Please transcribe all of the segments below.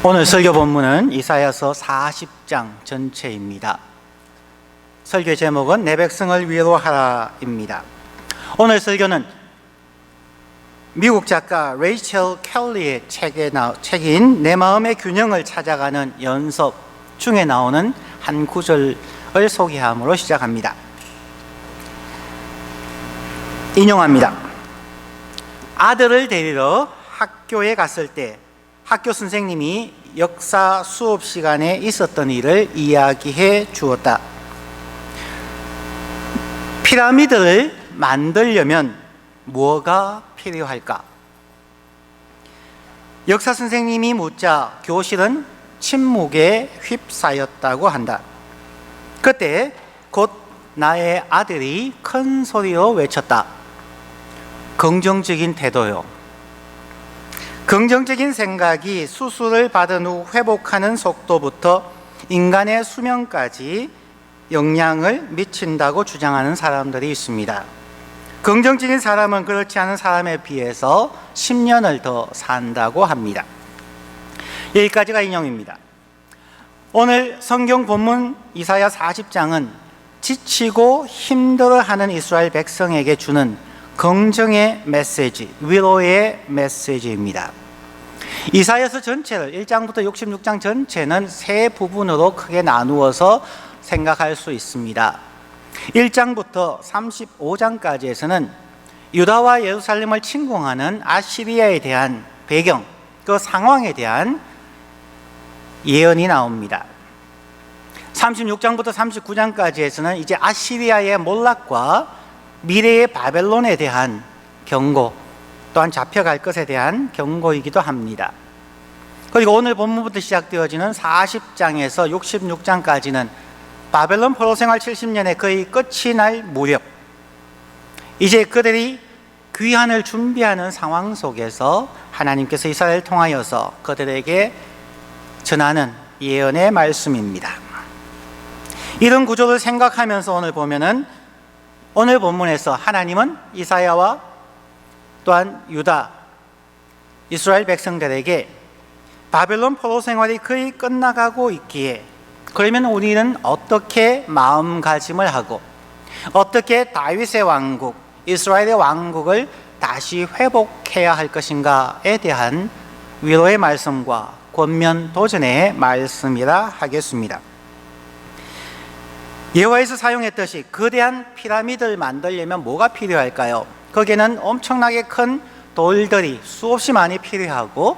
오늘 설교 본문은 이사야서 40장 전체입니다. 설교 제목은 내 백성을 위로하라입니다. 오늘 설교는 미국 작가 레이첼 켈리의 책인 내 마음의 균형을 찾아가는 연습 중에 나오는 한 구절을 소개함으로 시작합니다. 인용합니다. 아들을 데리러 학교에 갔을 때 학교 선생님이 역사 수업 시간에 있었던 일을 이야기해 주었다. 피라미드를 만들려면 뭐가 필요할까? 역사 선생님이 묻자 교실은 침묵에 휩싸였다고 한다. 그때 곧 나의 아들이 큰 소리로 외쳤다. 긍정적인 태도요. 긍정적인 생각이 수술을 받은 후 회복하는 속도부터 인간의 수명까지 영향을 미친다고 주장하는 사람들이 있습니다. 긍정적인 사람은 그렇지 않은 사람에 비해서 10년을 더 산다고 합니다. 여기까지가 인용입니다. 오늘 성경 본문 이사야 40장은 지치고 힘들어하는 이스라엘 백성에게 주는 긍정의 메시지, 위로의 메시지입니다. 이사야서 전체를 1장부터 66장 전체는 세 부분으로 크게 나누어서 생각할 수 있습니다. 1장부터 35장까지에서는 유다와 예루살렘을 침공하는 아시리아에 대한 배경, 그 상황에 대한 예언이 나옵니다. 36장부터 39장까지에서는 이제 아시리아의 몰락과 미래의 바벨론에 대한 경고, 또한 잡혀갈 것에 대한 경고이기도 합니다. 그리고 오늘 본문부터 시작되어지는 40장에서 66장까지는 바벨론 포로 생활 70년의 거의 끝이 날 무렵, 이제 그들이 귀환을 준비하는 상황 속에서 하나님께서 이스라엘을 통하여서 그들에게 전하는 예언의 말씀입니다. 이런 구조를 생각하면서 오늘 보면은 오늘 본문에서 하나님은 이사야와 또한 유다, 이스라엘 백성들에게 바벨론 포로 생활이 거의 끝나가고 있기에 그러면 우리는 어떻게 마음가짐을 하고 어떻게 다윗의 왕국, 이스라엘의 왕국을 다시 회복해야 할 것인가에 대한 위로의 말씀과 권면 도전의 말씀이라 하겠습니다. 여호와에서 사용했듯이 거대한 피라미드를 만들려면 뭐가 필요할까요? 거기에는 엄청나게 큰 돌들이 수없이 많이 필요하고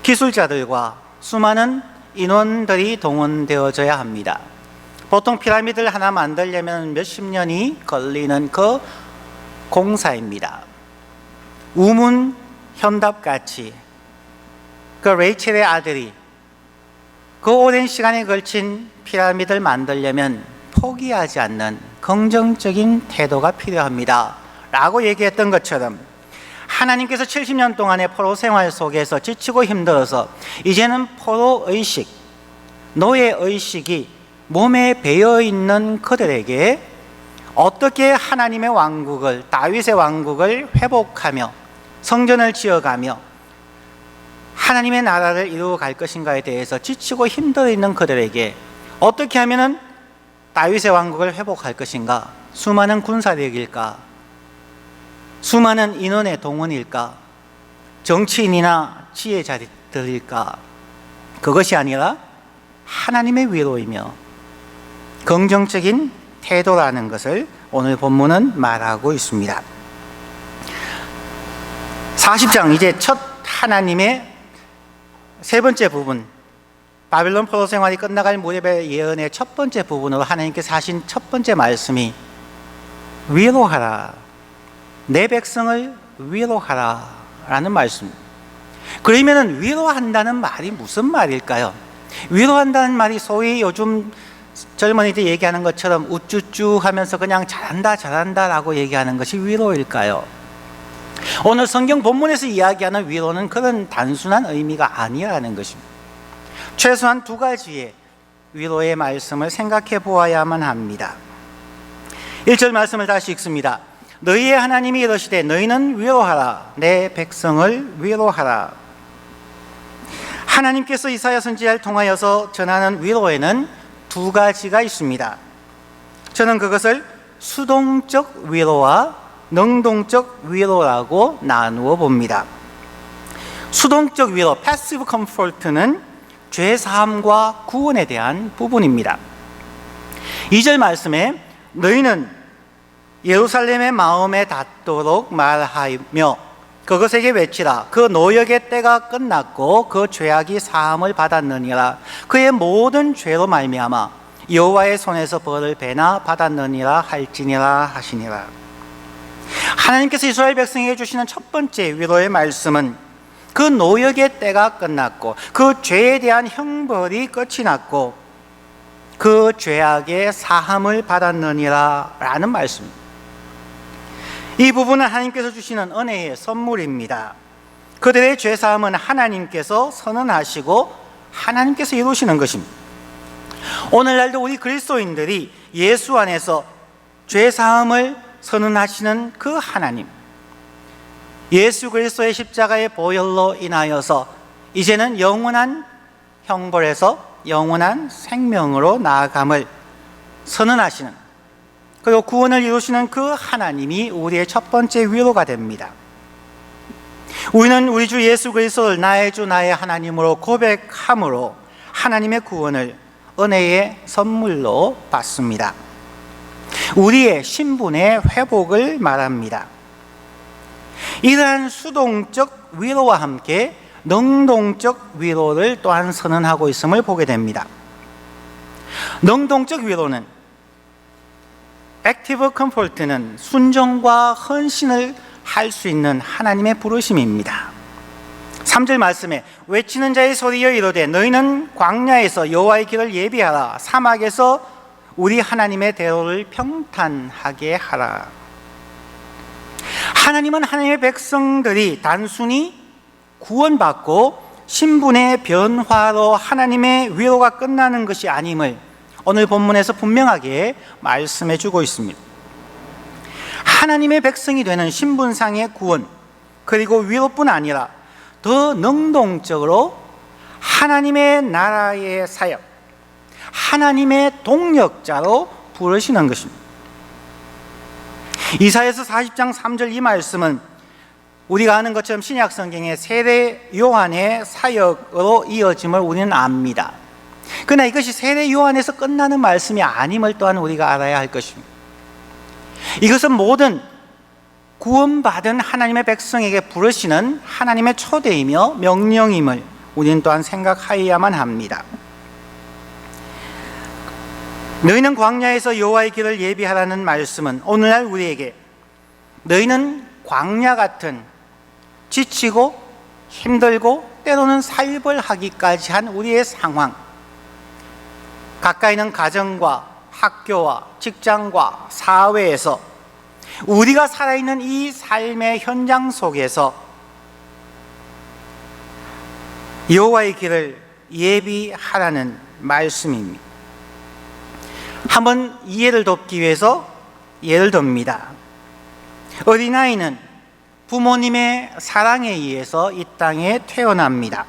기술자들과 수많은 인원들이 동원되어져야 합니다. 보통 피라미드를 하나 만들려면 몇십 년이 걸리는 그 공사입니다. 우문 현답같이 그 레이첼의 아들이 그 오랜 시간에 걸친 피라미드를 만들려면 포기하지 않는 긍정적인 태도가 필요합니다 라고 얘기했던 것처럼 하나님께서 70년 동안의 포로 생활 속에서 지치고 힘들어서 이제는 포로의식, 노예의식이 몸에 배어있는 그들에게 어떻게 하나님의 왕국을, 다윗의 왕국을 회복하며 성전을 지어가며 하나님의 나라를 이루어갈 것인가에 대해서 지치고 힘들어 있는 그들에게 어떻게 하면 다윗의 왕국을 회복할 것인가? 수많은 군사력일까? 수많은 인원의 동원일까? 정치인이나 지혜자들일까? 그것이 아니라 하나님의 위로이며 긍정적인 태도라는 것을 오늘 본문은 말하고 있습니다. 40장 이제 첫 하나님의 세 번째 부분, 바벨론 포로 생활이 끝나갈 무렵의 예언의 첫 번째 부분으로 하나님께서 하신 첫 번째 말씀이 위로하라, 내 백성을 위로하라 라는 말씀. 그러면 위로한다는 말이 무슨 말일까요? 위로한다는 말이 소위 요즘 젊은이들 얘기하는 것처럼 우쭈쭈 하면서 그냥 잘한다 라고 얘기하는 것이 위로일까요? 오늘 성경 본문에서 이야기하는 위로는 그런 단순한 의미가 아니라는 것입니다. 최소한 두 가지의 위로의 말씀을 생각해 보아야만 합니다. 1절 말씀을 다시 읽습니다. 너희의 하나님이 이르시되 너희는 위로하라, 내 백성을 위로하라. 하나님께서 이사야 선지자를 통하여서 전하는 위로에는 두 가지가 있습니다. 저는 그것을 수동적 위로와 능동적 위로라고 나누어 봅니다. 수동적 위로, 패시브 컴포트는 죄사함과 구원에 대한 부분입니다. 2절 말씀에 너희는 예루살렘의 마음에 닿도록 말하며 그것에게 외치라. 그 노역의 때가 끝났고 그 죄악이 사함을 받았느니라. 그의 모든 죄로 말미암아 여호와의 손에서 벌을 배나 받았느니라 할지니라 하시니라. 하나님께서 이스라엘 백성에게 주시는 첫 번째 위로의 말씀은 그 노역의 때가 끝났고 그 죄에 대한 형벌이 끝이 났고 그 죄악의 사함을 받았느니라 라는 말씀입니다. 이 부분은 하나님께서 주시는 은혜의 선물입니다. 그들의 죄사함은 하나님께서 선언하시고 하나님께서 이루시는 것입니다. 오늘날도 우리 그리스도인들이 예수 안에서 죄사함을 선언하시는 그 하나님, 예수 그리스도의 십자가의 보혈로 인하여서 이제는 영원한 형벌에서 영원한 생명으로 나아감을 선언하시는, 그리고 구원을 이루시는 그 하나님이 우리의 첫 번째 위로가 됩니다. 우리는 우리 주 예수 그리스도를 나의 주 나의 하나님으로 고백함으로 하나님의 구원을 은혜의 선물로 받습니다. 우리의 신분의 회복을 말합니다. 이러한 수동적 위로와 함께 능동적 위로를 또한 선언하고 있음을 보게 됩니다. 능동적 위로는, 액티브 컴포트는 순종과 헌신을 할 수 있는 하나님의 부르심입니다. 3절 말씀에 외치는 자의 소리여 이르되 너희는 광야에서 여호와의 길을 예비하라. 사막에서 우리 하나님의 대로를 평탄하게 하라. 하나님은 하나님의 백성들이 단순히 구원받고 신분의 변화로 하나님의 위로가 끝나는 것이 아님을 오늘 본문에서 분명하게 말씀해 주고 있습니다. 하나님의 백성이 되는 신분상의 구원, 그리고 위로뿐 아니라 더 능동적으로 하나님의 나라의 사역, 하나님의 동력자로 부르시는 것입니다. 이사야서 40장 3절 이 말씀은 우리가 아는 것처럼 신약 성경의 세례 요한의 사역으로 이어짐을 우리는 압니다. 그러나 이것이 세례 요한에서 끝나는 말씀이 아님을 또한 우리가 알아야 할 것입니다. 이것은 모든 구원받은 하나님의 백성에게 부르시는 하나님의 초대이며 명령임을 우리는 또한 생각하여야만 합니다. 너희는 광야에서 여호와의 길을 예비하라는 말씀은 오늘날 우리에게 너희는 광야 같은 지치고 힘들고 때로는 살벌하기까지 한 우리의 상황, 가까이 있는 가정과 학교와 직장과 사회에서 우리가 살아있는 이 삶의 현장 속에서 여호와의 길을 예비하라는 말씀입니다. 한번 이해를 돕기 위해서 예를 듭니다. 어린아이는 부모님의 사랑에 의해서 이 땅에 태어납니다.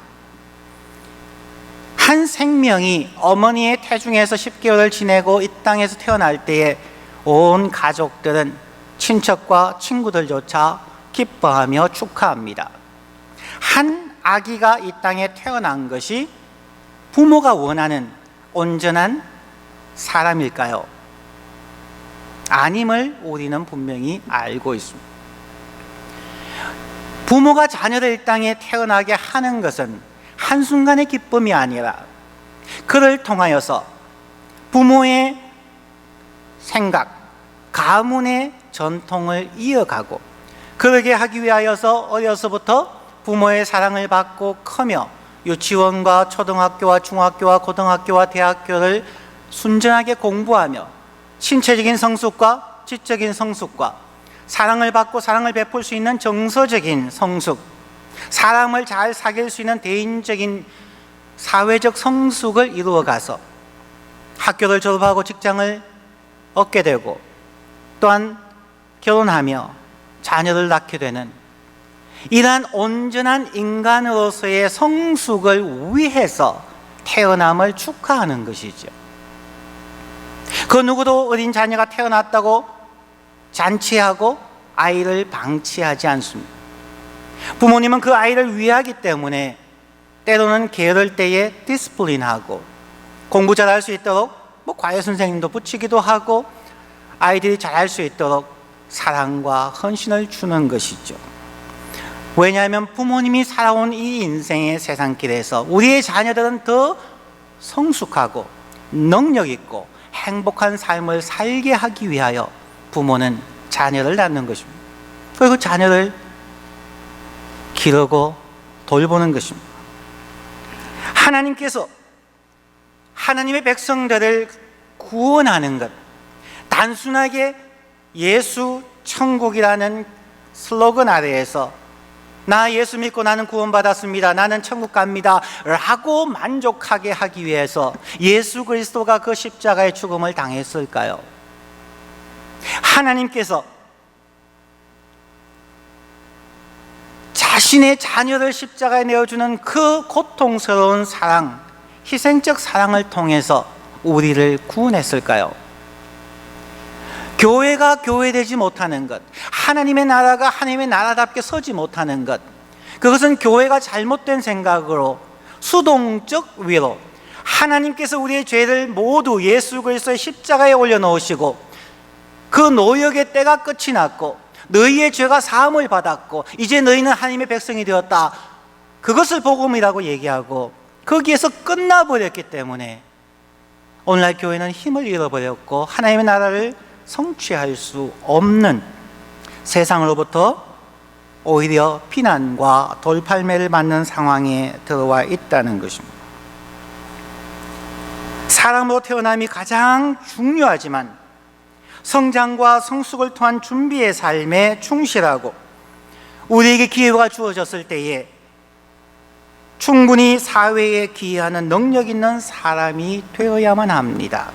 한 생명이 어머니의 태중에서 10개월을 지내고 이 땅에서 태어날 때에 온 가족들은, 친척과 친구들조차 기뻐하며 축하합니다. 한 아기가 이 땅에 태어난 것이 부모가 원하는 온전한 사람일까요? 아님을 우리는 분명히 알고 있습니다. 부모가 자녀를 이 땅에 태어나게 하는 것은 한순간의 기쁨이 아니라 그를 통하여서 부모의 생각, 가문의 전통을 이어가고, 그러게 하기 위하여서 어려서부터 부모의 사랑을 받고 크며 유치원과 초등학교와 중학교와 고등학교와 대학교를 순전하게 공부하며 신체적인 성숙과 지적인 성숙과 사랑을 받고 사랑을 베풀 수 있는 정서적인 성숙, 사람을 잘 사귈 수 있는 대인적인 사회적 성숙을 이루어가서 학교를 졸업하고 직장을 얻게 되고 또한 결혼하며 자녀를 낳게 되는 이러한 온전한 인간으로서의 성숙을 위해서 태어남을 축하하는 것이죠. 그 누구도 어린 자녀가 태어났다고 잔치하고 아이를 방치하지 않습니다. 부모님은 그 아이를 위하기 때문에 때로는 게으를 때에 디스플린하고 공부 잘할 수 있도록 과외 선생님도 붙이기도 하고 아이들이 잘할 수 있도록 사랑과 헌신을 주는 것이죠. 왜냐하면 부모님이 살아온 이 인생의 세상길에서 우리의 자녀들은 더 성숙하고 능력 있고 행복한 삶을 살게 하기 위하여 부모는 자녀를 낳는 것입니다. 그리고 자녀를 기르고 돌보는 것입니다. 하나님께서 하나님의 백성들을 구원하는 것, 단순하게 예수 천국이라는 슬로건 아래에서 나 예수 믿고 나는 구원받았습니다, 나는 천국 갑니다 라고 만족하게 하기 위해서 예수 그리스도가 그 십자가의 죽음을 당했을까요? 하나님께서 자신의 자녀를 십자가에 내어주는 그 고통스러운 사랑, 희생적 사랑을 통해서 우리를 구원했을까요? 교회가 교회되지 못하는 것, 하나님의 나라가 하나님의 나라답게 서지 못하는 것, 그것은 교회가 잘못된 생각으로 수동적 위로, 하나님께서 우리의 죄를 모두 예수 그리스도의 십자가에 올려놓으시고 그 노역의 때가 끝이 났고 너희의 죄가 사함을 받았고 이제 너희는 하나님의 백성이 되었다, 그것을 복음이라고 얘기하고 거기에서 끝나버렸기 때문에 오늘날 교회는 힘을 잃어버렸고 하나님의 나라를 성취할 수 없는, 세상으로부터 오히려 비난과 돌팔매를 받는 상황에 들어와 있다는 것입니다. 사람으로 태어남이 가장 중요하지만 성장과 성숙을 통한 준비의 삶에 충실하고 우리에게 기회가 주어졌을 때에 충분히 사회에 기여하는 능력 있는 사람이 되어야만 합니다.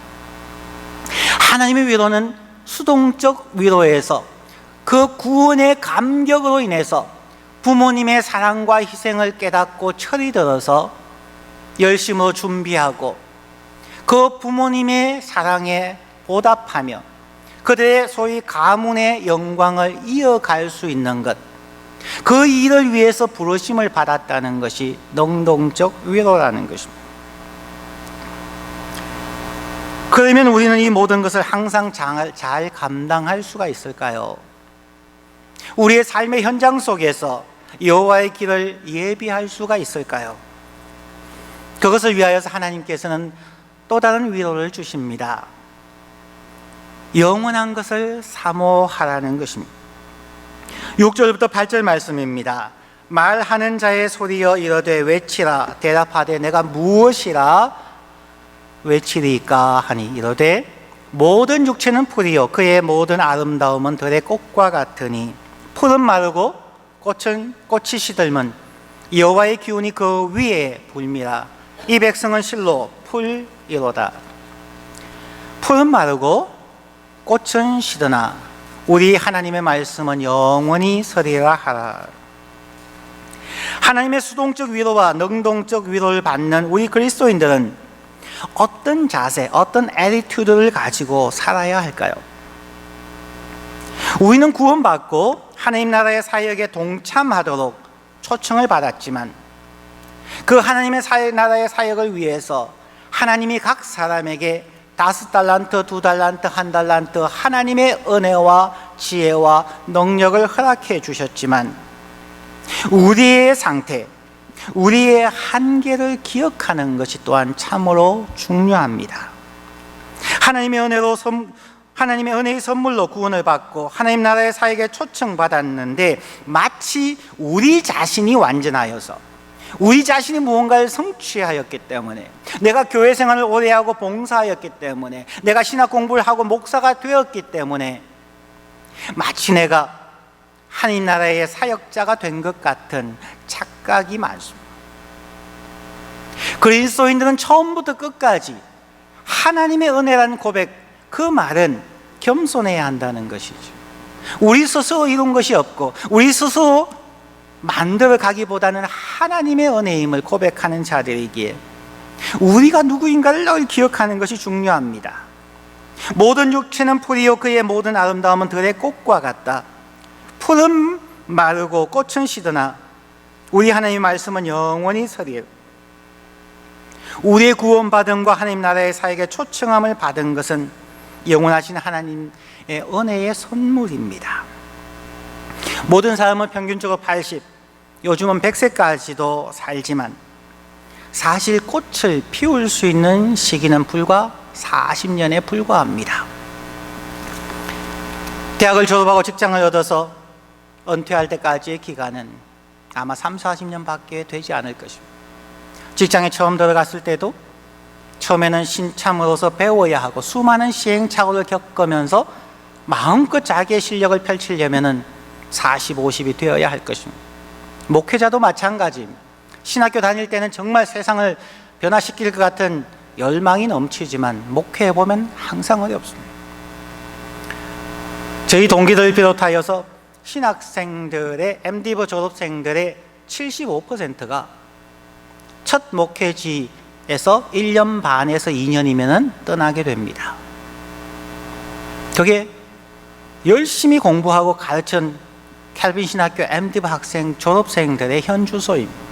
하나님의 위로는 수동적 위로에서 그 구원의 감격으로 인해서 부모님의 사랑과 희생을 깨닫고 철이 들어서 열심으로 준비하고 그 부모님의 사랑에 보답하며 그들의 소위 가문의 영광을 이어갈 수 있는 것, 그 일을 위해서 부르심을 받았다는 것이 능동적 위로라는 것입니다. 그러면 우리는 이 모든 것을 항상 잘 감당할 수가 있을까요? 우리의 삶의 현장 속에서 여호와의 길을 예비할 수가 있을까요? 그것을 위하여서 하나님께서는 또 다른 위로를 주십니다. 영원한 것을 사모하라는 것입니다. 6절부터 8절 말씀입니다. 말하는 자의 소리여 이르되 외치라. 대답하되 내가 무엇이라 외치리까 하니 이르되 모든 육체는 풀이요 그의 모든 아름다움은 들의 꽃과 같으니 풀은 마르고 꽃이 시들면 여호와의 기운이 그 위에 불미라. 이 백성은 실로 풀이로다. 풀은 마르고 꽃은 시드나 우리 하나님의 말씀은 영원히 서리라 하라. 하나님의 수동적 위로와 능동적 위로를 받는 우리 그리스도인들은 어떤 자세, 어떤 애티튜드를 가지고 살아야 할까요? 우리는 구원받고 하나님 나라의 사역에 동참하도록 초청을 받았지만 그 하나님의 나라의 사역을 위해서 하나님이 각 사람에게 5달란트, 2달란트, 1달란트 하나님의 은혜와 지혜와 능력을 허락해 주셨지만 우리의 상태, 우리의 한계를 기억하는 것이 또한 참으로 중요합니다. 하나님의 은혜의 선물로 구원을 받고 하나님 나라의 사역에 초청받았는데 마치 우리 자신이 완전하여서 우리 자신이 무언가를 성취하였기 때문에, 내가 교회 생활을 오래 하고 봉사하였기 때문에, 내가 신학 공부를 하고 목사가 되었기 때문에 마치 내가 하나님 나라의 사역자가 된 것 같은 착각이 많습니다. 그리스도인들은 처음부터 끝까지 하나님의 은혜라는 고백, 그 말은 겸손해야 한다는 것이죠. 우리 스스로 이룬 것이 없고 우리 스스로 만들어 가기보다는 하나님의 은혜임을 고백하는 자들이기에 우리가 누구인가를 늘 기억하는 것이 중요합니다. 모든 육체는 풀이요 그의 모든 아름다움은 들의 꽃과 같다. 풀은 마르고 꽃은 시드나 우리 하나님의 말씀은 영원히 서리요. 우리의 구원받음과 하나님 나라의 사역에 초청함을 받은 것은 영원하신 하나님의 은혜의 선물입니다. 모든 사람은 평균적으로 80, 요즘은 100세까지도 살지만 사실 꽃을 피울 수 있는 시기는 불과 40년에 불과합니다. 대학을 졸업하고 직장을 얻어서 은퇴할 때까지의 기간은 아마 30, 40년밖에 되지 않을 것입니다. 직장에 처음 들어갔을 때도 처음에는 신참으로서 배워야 하고 수많은 시행착오를 겪으면서 마음껏 자기의 실력을 펼치려면 40, 50이 되어야 할 것입니다. 목회자도 마찬가지입니다. 신학교 다닐 때는 정말 세상을 변화시킬 것 같은 열망이 넘치지만 목회해보면 항상 어렵습니다. 저희 동기들 비롯하여서 신학생들의 MDiv 졸업생들의 75%가 첫 목회지에서 1년 반에서 2년이면 떠나게 됩니다. 그게 열심히 공부하고 가르친 캘빈 신학교 MDiv 학생 졸업생들의 현주소입니다.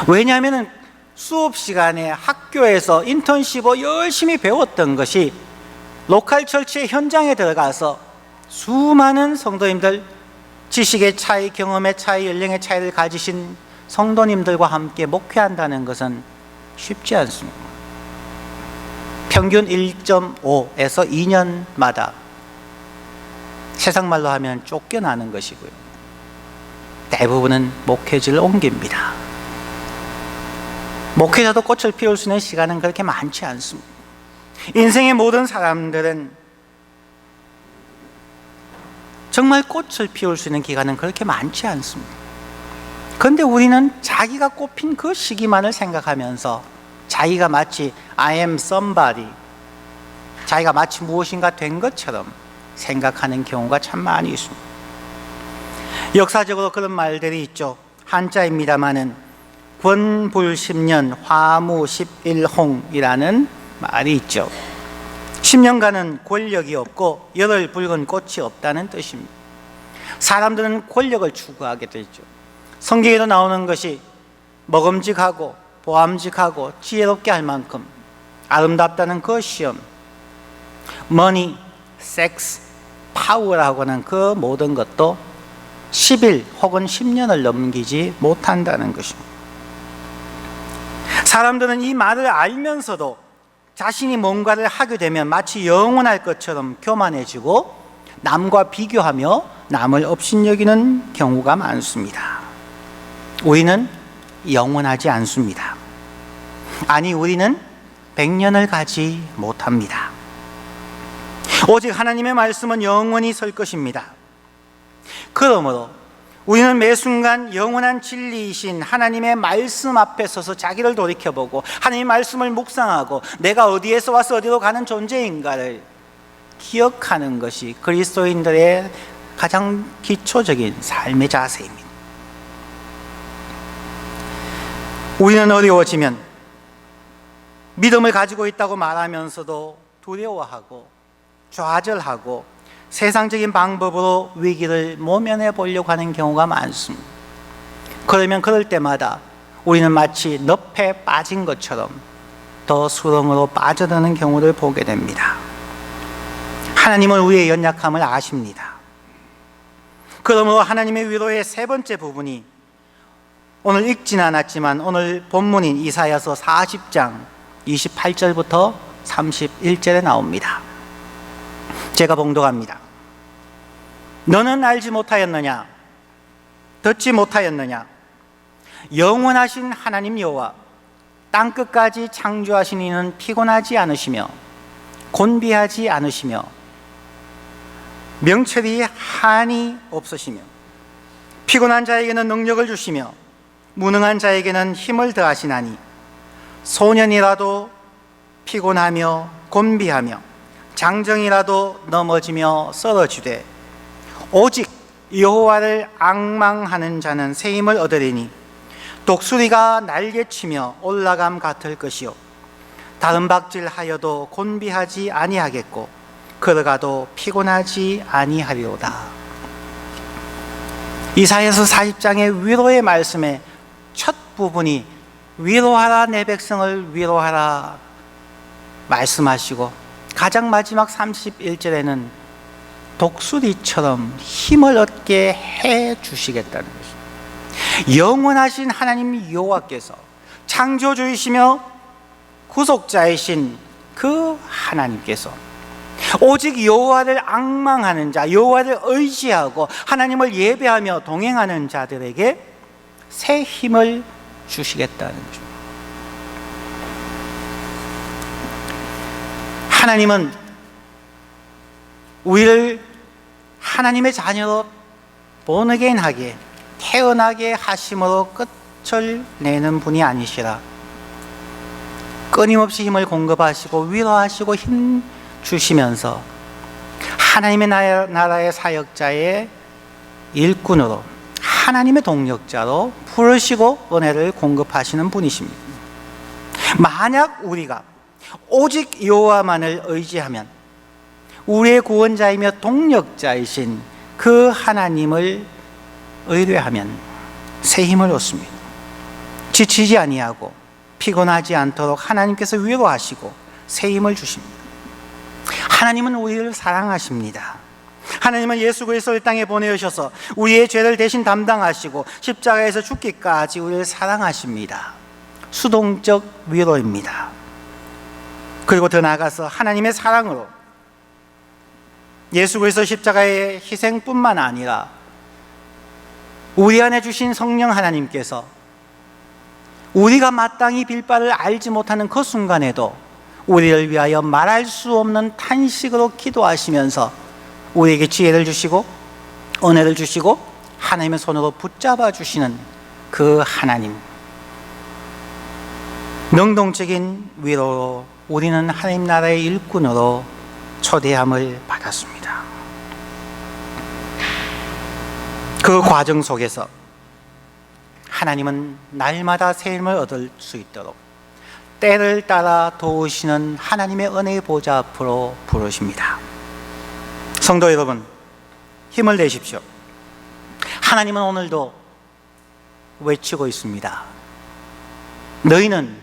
왜냐하면 수업 시간에 학교에서 인턴십으로 열심히 배웠던 것이 로컬 철치의 현장에 들어가서 수많은 성도님들, 지식의 차이, 경험의 차이, 연령의 차이를 가지신 성도님들과 함께 목회한다는 것은 쉽지 않습니다. 평균 1.5에서 2년마다 세상 말로 하면 쫓겨나는 것이고요. 대부분은 목회지를 옮깁니다. 목회자도 꽃을 피울 수 있는 시간은 그렇게 많지 않습니다. 인생의 모든 사람들은 정말 꽃을 피울 수 있는 기간은 그렇게 많지 않습니다. 그런데 우리는 자기가 꽃핀 그 시기만을 생각하면서 자기가 마치 I am somebody, 자기가 마치 무엇인가 된 것처럼 생각하는 경우가 참 많이 있습니다. 역사적으로 그런 말들이 있죠. 한자입니다마는 권불 10년 화무 11홍이라는 말이 있죠. 10년간은 권력이 없고 열흘 붉은 꽃이 없다는 뜻입니다. 사람들은 권력을 추구하게 되죠. 성경에도 나오는 것이 먹음직하고 보암직하고 지혜롭게 할 만큼 아름답다는 그 시험, 머니, 섹스, 파워라고 하는 그 모든 것도 10일 혹은 10년을 넘기지 못한다는 것입니다. 사람들은 이 말을 알면서도 자신이 뭔가를 하게 되면 마치 영원할 것처럼 교만해지고 남과 비교하며 남을 업신여기는 경우가 많습니다. 우리는 영원하지 않습니다. 아니, 우리는 100년을 가지 못합니다. 오직 하나님의 말씀은 영원히 설 것입니다. 그러므로 우리는 매 순간 영원한 진리이신 하나님의 말씀 앞에 서서 자기를 돌이켜보고 하나님의 말씀을 묵상하고 내가 어디에서 와서 어디로 가는 존재인가를 기억하는 것이 그리스도인들의 가장 기초적인 삶의 자세입니다. 우리는 어려워지면 믿음을 가지고 있다고 말하면서도 두려워하고 좌절하고 세상적인 방법으로 위기를 모면해 보려고 하는 경우가 많습니다. 그러면 그럴 때마다 우리는 마치 늪에 빠진 것처럼 더 수렁으로 빠져드는 경우를 보게 됩니다. 하나님은 우리의 연약함을 아십니다. 그러므로 하나님의 위로의 세 번째 부분이 오늘 읽지는 않았지만 오늘 본문인 이사야서 40장 28절부터 31절에 나옵니다. 제가 봉독합니다. 너는 알지 못하였느냐? 듣지 못하였느냐? 영원하신 하나님 여호와 땅끝까지 창조하신 이는 피곤하지 않으시며 곤비하지 않으시며 명철이 한이 없으시며 피곤한 자에게는 능력을 주시며 무능한 자에게는 힘을 더하시나니 소년이라도 피곤하며 곤비하며 장정이라도 넘어지며 쓰러지되 오직 여호와를 앙망하는 자는 새 힘을 얻으리니 독수리가 날개치며 올라감 같을 것이요 다른 박질하여도 곤비하지 아니하겠고 걸어가도 피곤하지 아니하리로다. 이사야서 40장의 위로의 말씀의 첫 부분이 위로하라 내 백성을 위로하라 말씀하시고, 가장 마지막 31절에는 독수리처럼 힘을 얻게 해 주시겠다는 것입니다. 영원하신 하나님 여호와께서 창조주이시며 구속자이신 그 하나님께서 오직 여호와를 앙망하는 자, 여호와를 의지하고 하나님을 예배하며 동행하는 자들에게 새 힘을 주시겠다는 것입니다. 하나님은 우리를 하나님의 자녀로 본어게인하게 태어나게 하심으로 끝을 내는 분이 아니시라. 끊임없이 힘을 공급하시고 위로하시고 힘 주시면서 하나님의 나라의 사역자의 일꾼으로, 하나님의 동력자로 부르시고 은혜를 공급하시는 분이십니다. 만약 우리가 오직 여호와만을 의지하면 우리의 구원자이며 동력자이신 그 하나님을 의뢰하면 새 힘을 얻습니다. 지치지 아니하고 피곤하지 않도록 하나님께서 위로하시고 새 힘을 주십니다. 하나님은 우리를 사랑하십니다. 하나님은 예수 그리스도를 땅에 보내셔서 우리의 죄를 대신 담당하시고 십자가에서 죽기까지 우리를 사랑하십니다. 수동적 위로입니다. 그리고 더 나아가서 하나님의 사랑으로 예수 그리스도 십자가의 희생뿐만 아니라 우리 안에 주신 성령 하나님께서 우리가 마땅히 빌 바를 알지 못하는 그 순간에도 우리를 위하여 말할 수 없는 탄식으로 기도하시면서 우리에게 지혜를 주시고 은혜를 주시고 하나님의 손으로 붙잡아 주시는 그 하나님, 능동적인 위로로 우리는 하나님 나라의 일꾼으로 초대함을 받았습니다. 그 과정 속에서 하나님은 날마다 새 힘을 얻을 수 있도록 때를 따라 도우시는 하나님의 은혜의 보좌 앞으로 부르십니다. 성도 여러분, 힘을 내십시오. 하나님은 오늘도 외치고 있습니다. 너희는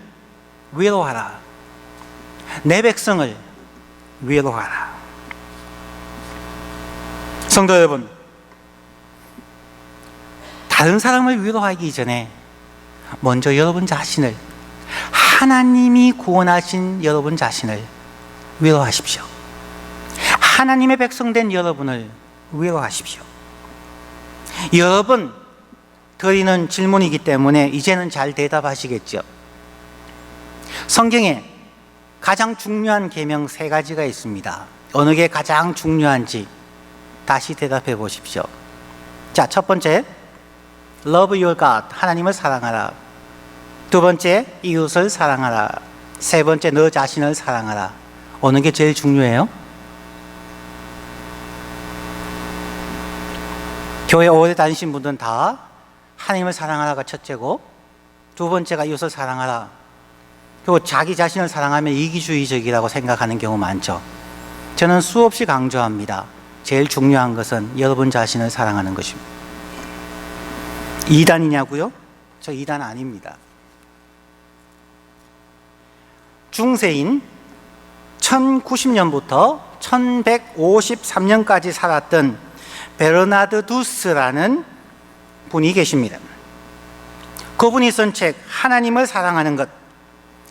위로하라. 내 백성을 위로하라. 성도 여러분, 다른 사람을 위로하기 전에 먼저 여러분 자신을, 하나님이 구원하신 여러분 자신을 위로하십시오. 하나님의 백성된 여러분을 위로하십시오. 여러분 드리는 질문이기 때문에 이제는 잘 대답하시겠죠. 성경에 가장 중요한 계명 3가지가 있습니다. 어느 게 가장 중요한지 다시 대답해 보십시오. 자, 첫 번째, Love your God, 하나님을 사랑하라. 두 번째, 이웃을 사랑하라. 세 번째, 너 자신을 사랑하라. 어느 게 제일 중요해요? 교회 오래 다니신 분들은 다 하나님을 사랑하라가 첫째고, 두 번째가 이웃을 사랑하라. 그리고 자기 자신을 사랑하면 이기주의적이라고 생각하는 경우 많죠. 저는 수없이 강조합니다. 제일 중요한 것은 여러분 자신을 사랑하는 것입니다. 2단이냐고요? 저 2단 아닙니다. 중세인 1090년부터 1153년까지 살았던 베르나드 두스라는 분이 계십니다. 그분이 쓴 책 하나님을 사랑하는 것,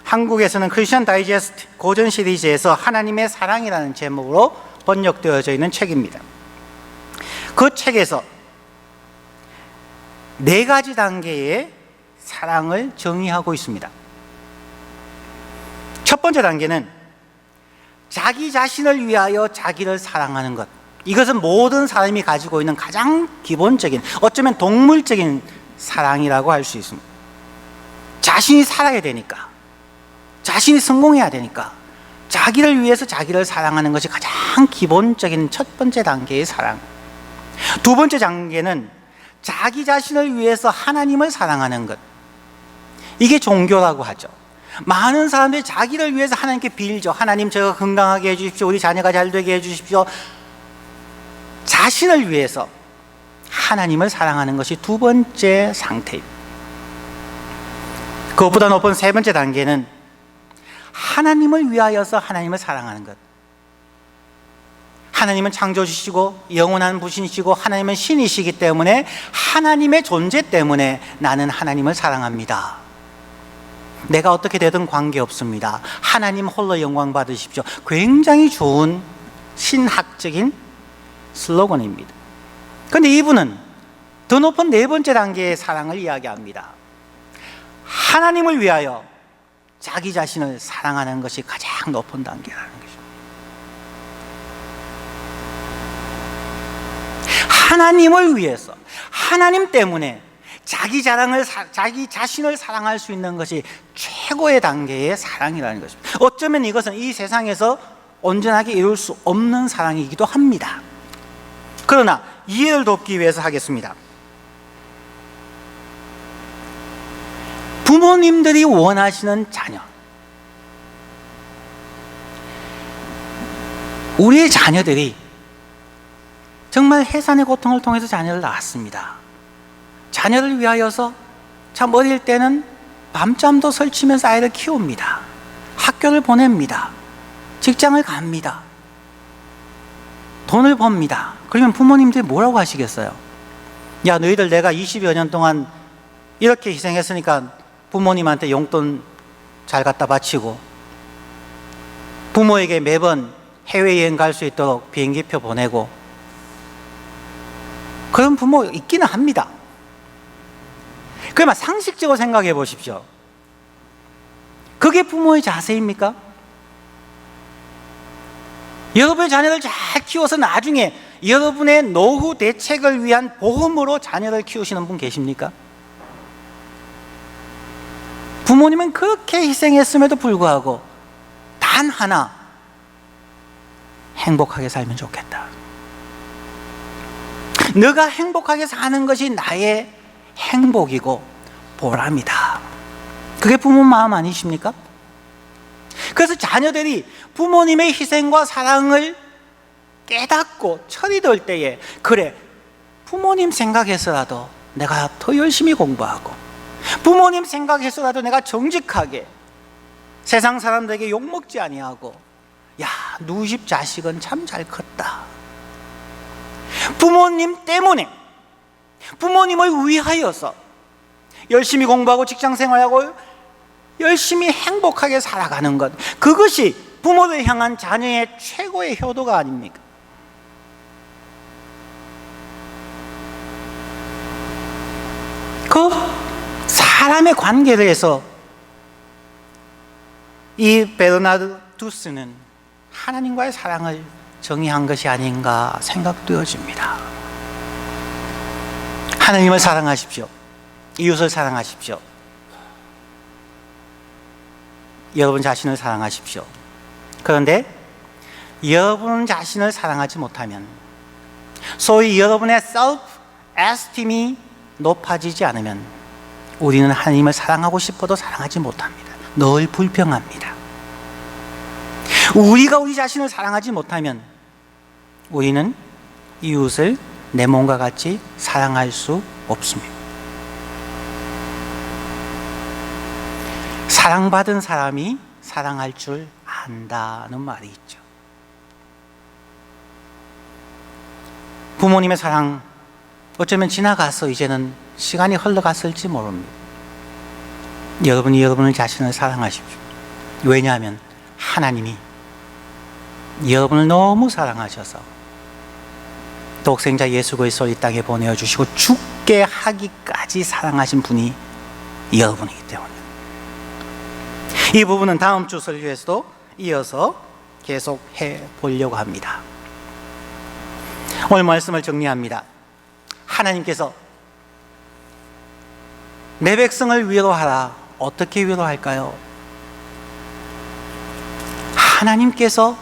한국에서는 크리스천 다이제스트 고전 시리즈에서 하나님의 사랑이라는 제목으로 번역되어져 있는 책입니다. 그 책에서 4가지 단계의 사랑을 정의하고 있습니다. 첫 번째 단계는 자기 자신을 위하여 자기를 사랑하는 것. 이것은 모든 사람이 가지고 있는 가장 기본적인, 어쩌면 동물적인 사랑이라고 할 수 있습니다. 자신이 살아야 되니까, 자신이 성공해야 되니까 자기를 위해서 자기를 사랑하는 것이 가장 기본적인 첫 번째 단계의 사랑. 두 번째 단계는 자기 자신을 위해서 하나님을 사랑하는 것. 이게 종교라고 하죠. 많은 사람들이 자기를 위해서 하나님께 빌죠. 하나님, 저가 건강하게 해주십시오. 우리 자녀가 잘 되게 해주십시오. 자신을 위해서 하나님을 사랑하는 것이 두 번째 상태입니다. 그것보다 높은 세 번째 단계는 하나님을 위하여서 하나님을 사랑하는 것. 하나님은 창조주시고 영원한 분이시고 하나님은 신이시기 때문에 하나님의 존재 때문에 나는 하나님을 사랑합니다. 내가 어떻게 되든 관계없습니다. 하나님 홀로 영광 받으십시오. 굉장히 좋은 신학적인 슬로건입니다. 그런데 이분은 더 높은 네 번째 단계의 사랑을 이야기합니다. 하나님을 위하여 자기 자신을 사랑하는 것이 가장 높은 단계라는 것입니다. 하나님을 위해서, 하나님 때문에 자기 자신을 사랑할 수 있는 것이 최고의 단계의 사랑이라는 것입니다. 어쩌면 이것은 이 세상에서 온전하게 이룰 수 없는 사랑이기도 합니다. 그러나 이해를 돕기 위해서 하겠습니다. 부모님들이 원하시는 자녀, 우리의 자녀들이 정말 해산의 고통을 통해서 자녀를 낳았습니다. 자녀를 위하여서 참 어릴 때는 밤잠도 설치면서 아이를 키웁니다. 학교를 보냅니다. 직장을 갑니다. 돈을 법니다. 그러면 부모님들이 뭐라고 하시겠어요? 야, 너희들 내가 20여 년 동안 이렇게 희생했으니까 부모님한테 용돈 잘 갖다 바치고 부모에게 매번 해외여행 갈 수 있도록 비행기표 보내고, 그런 부모 있기는 합니다. 그러면 상식적으로 생각해 보십시오. 그게 부모의 자세입니까? 여러분의 자녀를 잘 키워서 나중에 여러분의 노후 대책을 위한 보험으로 자녀를 키우시는 분 계십니까? 부모님은 그렇게 희생했음에도 불구하고 단 하나, 행복하게 살면 좋겠다. 너가 행복하게 사는 것이 나의 행복이고 보람이다. 그게 부모 마음 아니십니까? 그래서 자녀들이 부모님의 희생과 사랑을 깨닫고 철이 들 때에, 그래, 부모님 생각해서라도 내가 더 열심히 공부하고, 부모님 생각해서라도 내가 정직하게 세상 사람들에게 욕먹지 아니하고, 야, 누구 집 자식은 참 잘 컸다. 부모님 때문에, 부모님을 위하여서 열심히 공부하고 직장생활하고 열심히 행복하게 살아가는 것, 그것이 부모를 향한 자녀의 최고의 효도가 아닙니까? 그 사람의 관계를 해서 이 베르나르두스는 하나님과의 사랑을 정의한 것이 아닌가 생각되어집니다. 하나님을 사랑하십시오. 이웃을 사랑하십시오. 여러분 자신을 사랑하십시오. 그런데 여러분 자신을 사랑하지 못하면, 소위 여러분의 셀프 에스팀이 높아지지 않으면 우리는 하나님을 사랑하고 싶어도 사랑하지 못합니다. 늘 불평합니다. 우리가 우리 자신을 사랑하지 못하면 우리는 이웃을 내 몸과 같이 사랑할 수 없습니다. 사랑받은 사람이 사랑할 줄 안다는 말이 있죠. 부모님의 사랑, 어쩌면 지나가서 이제는 시간이 흘러갔을지 모릅니다. 여러분이 여러분의 자신을 사랑하십시오. 왜냐하면 하나님이 여러분을 너무 사랑하셔서 독생자 예수 그리스도를 이 땅에 보내주시고 죽게 하기까지 사랑하신 분이 여러분이기 때문에, 이 부분은 다음 주 설교에서도 이어서 계속해 보려고 합니다. 오늘 말씀을 정리합니다. 하나님께서 내 백성을 위로하라. 어떻게 위로할까요? 하나님께서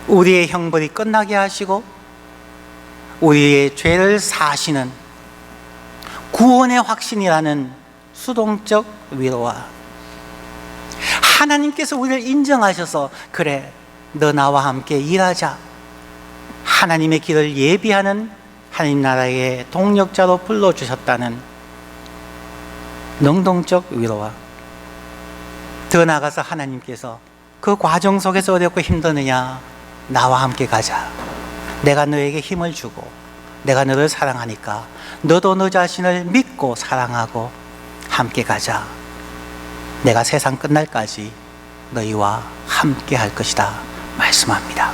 우리의 형벌이 끝나게 하시고 우리의 죄를 사시는 구원의 확신이라는 수동적 위로와 하나님께서 우리를 인정하셔서 그래 너 나와 함께 일하자 하나님의 길을 예비하는 하나님 나라의 동력자로 불러주셨다는 능동적 위로와 더 나아가서 하나님께서 그 과정 속에서 어렵고 힘드느냐 나와 함께 가자 내가 너에게 힘을 주고 내가 너를 사랑하니까 너도 너 자신을 믿고 사랑하고 함께 가자 내가 세상 끝날까지 너희와 함께 할 것이다 말씀합니다.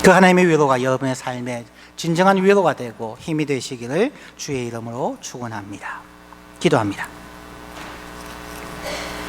그 하나님의 위로가 여러분의 삶에 진정한 위로가 되고 힘이 되시기를 주의 이름으로 축원합니다. 기도합니다.